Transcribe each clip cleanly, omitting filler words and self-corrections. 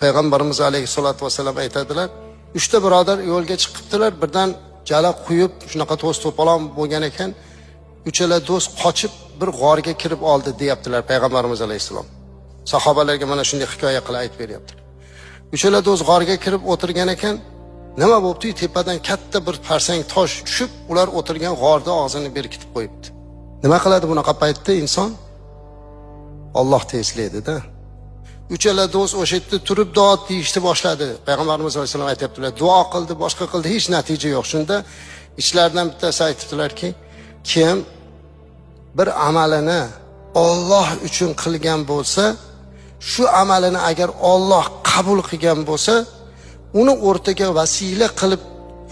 Payg'ambarimiz alayhissalatu vassalam aytadilar, 3 ta birodar yo'lga chiqibdilar, birdan jala quyib, shunaqa to's-to'polon bo'lgan ekan, uchala do'st qochib bir g'orga kirib oldi deyaptilar Payg'ambarimiz alayhissalom. Sahobalarga mana shunday hikoya qilib aytib beryapti. Uchala do'st g'orga kirib o'tirgan ekan, nima bo'pti? Tepadan katta bir parsang tosh tushib, ular o'tirgan g'orda og'zini berkitib qo'yibdi. Nima qiladi bunaqa paytda inson? Alloh eslaydi-da. Uchala do'st o'sha yerda turib duo deyishni boshladi. Payg'ambarimiz sollallohu alayhi vasallam aytibdilar, duo qildi, boshqa qildi, hech natija yo'q. Shunda ichlaridan bittasi aytibdilarki, kim bir amalini Alloh uchun qilgan bo'lsa, shu amalini agar Alloh qabul qilgan bo'lsa, uni o'rtaga vasila qilib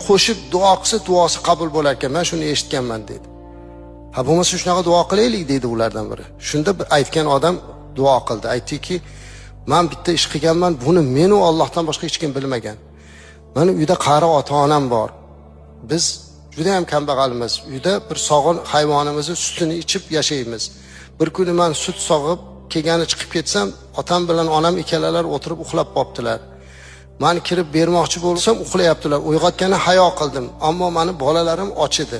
qo'shib duo qilsa, duosi qabul bo'lar ekan. Men shuni eshitganman dedi. Ha bo'lmasa shunaqa duo qilaylik dedi ulardan biri. Shunda aytgan odam duo qildi. Aytdiki, men bitta ish qilganman, buni men va Allohdan boshqa hech kim bilmagan. Meni uyda qari ota-onam bor. Biz juda ham kambag'almiz. Uyda bir sog'in hayvonimizni sutini ichib yashaymiz. Bir kuni men sut sog'ib kelgani chiqib ketsam, otam bilan onam ikkalalar o'tirib uxlab qoptilar. Men kirib bermoqchi bo'lsam, uxlayaptilar. Uyg'otgani hayo qildim, ammo meni bolalarim och edi.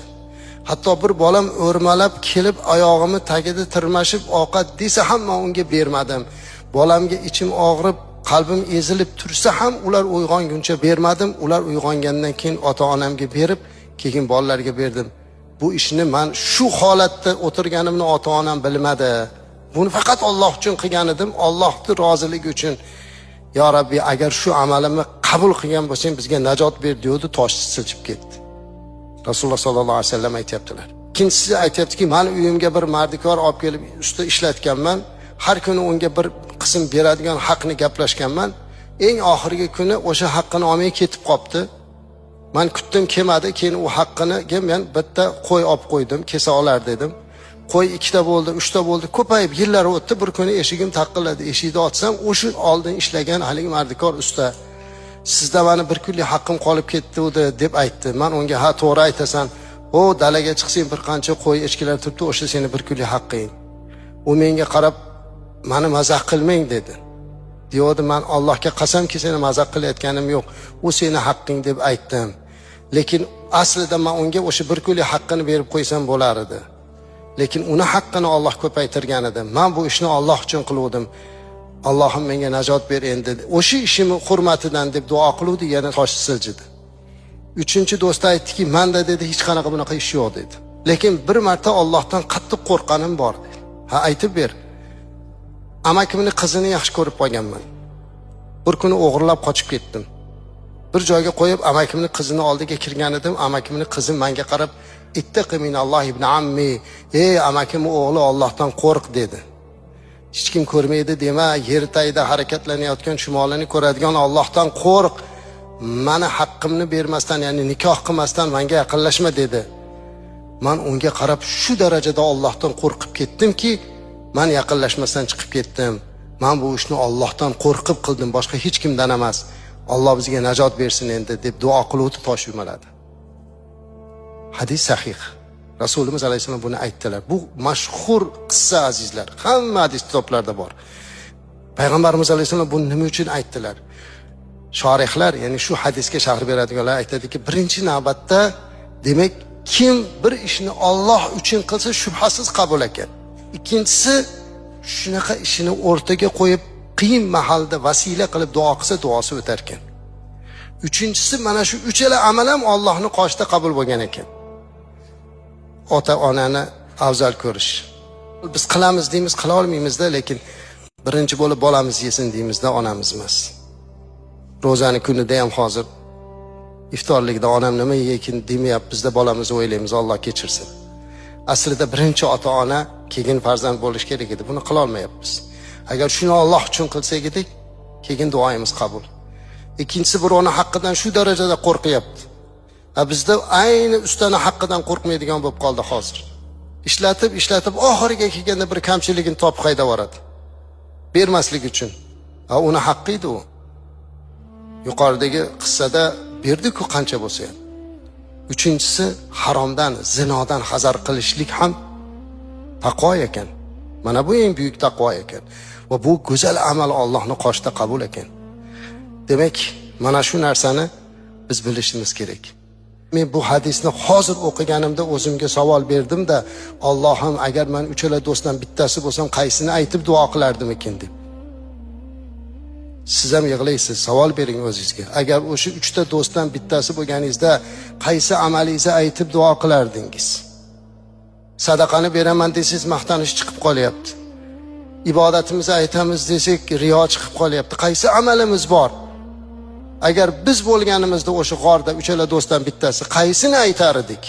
Hatto bir bolam o'rmalab kelib oyog'imni tagida tirmashib ovqat desa ham men unga bermadim. Bolamga ichim og'rib, qalbim ezilib tursa ham ular uyg'onguncha bermadim. Ular uyg'ongandan keyin ota-onamga berib, keyin bolalarga berdim. Bu ishni men shu holatda o'tirganimni ota-onam bilmadi. Buni faqat Alloh uchun qilgan edim, Allohning roziligi uchun. Ya Rabbi, agar shu amalimni qabul qilgan bo'lsang, bizga najot ber deydi, tosh silchib ketdi. Rasululloh sollallohu alayhi vasallam aytibdilar. Ikkinchisi aytibdiki, men uyimga bir mardikor olib kelib usta ishlatganman. Har kuni unga bir qism beradigan haqni gaplashganman. Eng oxirgi kuni o'sha haqqini olmay ketib qopti. Men kutdim, kelmadi. Keyin u haqqiniga men bitta qo'y olib qo'ydim, kesa olar dedim. Qo'y 2 ta bo'ldi, 3 ta bo'ldi, ko'payib yillar o'tdi. Bir kuni eshigim taqilladi. Eshikni ochsam, o'sha oldin ishlagan haligi mardikor usta, sizda meni bir kunlik haqqim qolib ketdi deb aytdi. Men unga, ha to'g'ri aytasan. O dalaga chiqsang bir qancha qo'y echkilar turibdi, o'sha seni bir kunlik haqqing. U menga qarab, meni mazaq qilmang dedi. Deyodi, men Allohga qasamki seni mazaq qilayotganim yo'q. U seni haqqing deb aytdim. Lekin aslida men unga o'sha bir kunlik haqqini berib qo'ysam bo'lar edi. Lekin uni haqqini Alloh ko'paytirgan edi. Men bu ishni Alloh uchun qildim. Allohim menga najot ber endi. O'sha ishimni hurmatidan deb duo qildi, yana tosh siljidi. Uchinchi do'sti aytdiki, menda dedi hech qanaqa bunaqa ish yo'q dedi. Lekin bir marta Allohdan qattiq qo'rqqanim bor dedi. Ha aytib ber. Amakimning qizini yaxshi ko'rib qolganman. Bir kuni o'g'irlab qochib ketdim. Bir joyga qo'yib amakimning qizini oldiga kirgan edim. Amakimning qizi menga qarab, "Ittaqi minalloh ibn ammi." Ey amakim o'g'li, Allohdan qo'rq dedi. Hech kim ko'rmaydi dema, yer tagida harakatlanayotgan shumolini ko'radigan Allohdan qo'rq. Meni haqqimni bermasdan, ya'ni nikoh qilmasdan menga yaqinlashma dedi. Men unga qarab shu darajada Allohdan qo'rqib ketdimki, men yaqinlashmasdan chiqib ketdim. Men bu ishni Allohdan qo'rqib qildim, boshqa hech kimdan emas. Alloh bizga najot bersin endi deb duo qilib tosh yumaladi. Hadis sahih. Rasulimiz alayhisalom buni aytdilar. Bu mashhur qissa azizlar. Hamma hadis kitoblarda bor. Payg'ambarimiz alayhisalom buni nima uchun aytdilar? Shorihlar, ya'ni shu hadisga sharh beradiganlar aytadiki, birinchi navbatda demak, kim bir ishni Alloh uchun qilsa shubhasiz qabul ekan. Ikkinchisi, shunaqa ishini o'rtaga qo'yib, qiyin mahalda vasila qilib duo qilsa, duosi o'tar ekan. Uchinchisi, mana shu uchala amal ham Allohning qoshida qabul bo'lgan ekan. Ota-onani afzal ko'rish. Biz qilamiz deymiz, qila olmaymizda, lekin birinchi bo'lib bolamiz yesin deymizda, onamiz emas. Ro'zani kunida ham hozir iftorlikda onam nima yekin demayapmizda, bolamizni o'ylaymiz, Alloh kechirsin. Aslida birinchi ota-ona, keyin farzand bo'lish kerak edi. Buni qila olmayapmiz. Agar shuni Alloh uchun qilsak edik, keyin duoyimiz qabul. Ikkinchisi, birovning haqqidan shu darajada qo'rqyapti. Bizda ayni ustani haqqidan qo'rqmaydigan bo'lib qoldi hozir. Ishlatib oxiriga kelganda bir kamchiligini topib qayda boradi. Bermaslik uchun. Uni haqqi edi u. Yuqoridagi qissada berdi-ku qancha bo'lsa ham. Uchinchisi, haromdan, zinodan hazar qilishlik ham taqvo ekan. Mana bu eng buyuk taqvo ekan. Va bu go'zal amal Allohning qoshida qabul ekan. Demak, mana shu narsani biz bilishimiz kerak. Men bu hadisni hozir o'qiganimda o'zimga savol berdimda, Allohim, agar men uchala do'stdan bittasi bo'lsam, qaysini aytib duo qilardim ekan deb. Siz ham yig'laysiz, savol bering o'zingizga. Agar o'sha 3 ta do'stdan bittasi bo'lganingizda, qaysi amalingizni aytib duo qilardingiz? Sadaqani beraman desangiz, maqtanish chiqib qolyapti. Ibodatimizni aytamiz desak, riyo chiqib qolyapti. Qaysi amalimiz bor? Agar biz bo'lganimizda o'sha g'orda uchala do'stdan bittasi qaysini aytar edik?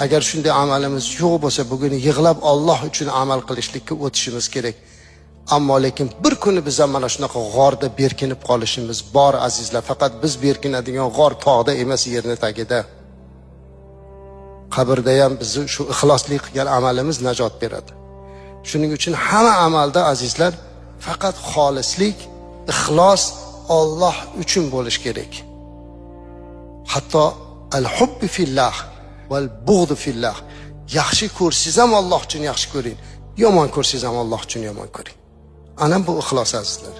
Agar shunday amalimiz yo'q bo'lsa, bugun yig'lab Alloh uchun amal qilishlikka o'tishimiz kerak. Ammo lekin bir kuni biz ham mana shunaqa g'orda berkinib qolishimiz bor azizlar. Faqat biz berkinadigan g'or tog'da emas, yerning tagida. Qabrda ham bizni shu ixlosli qilgan amalimiz najot beradi. Shuning uchun hamma amalda azizlar faqat xolislik, ixlos Alloh uchun bo'lish kerak. Hatto al-hubbi fillah val bughd fillah. Yaxshi ko'rsangiz ham Alloh uchun yaxshi ko'ring, yomon ko'rsangiz ham Alloh uchun yomon ko'ring. Ana bu ixlos azizlar.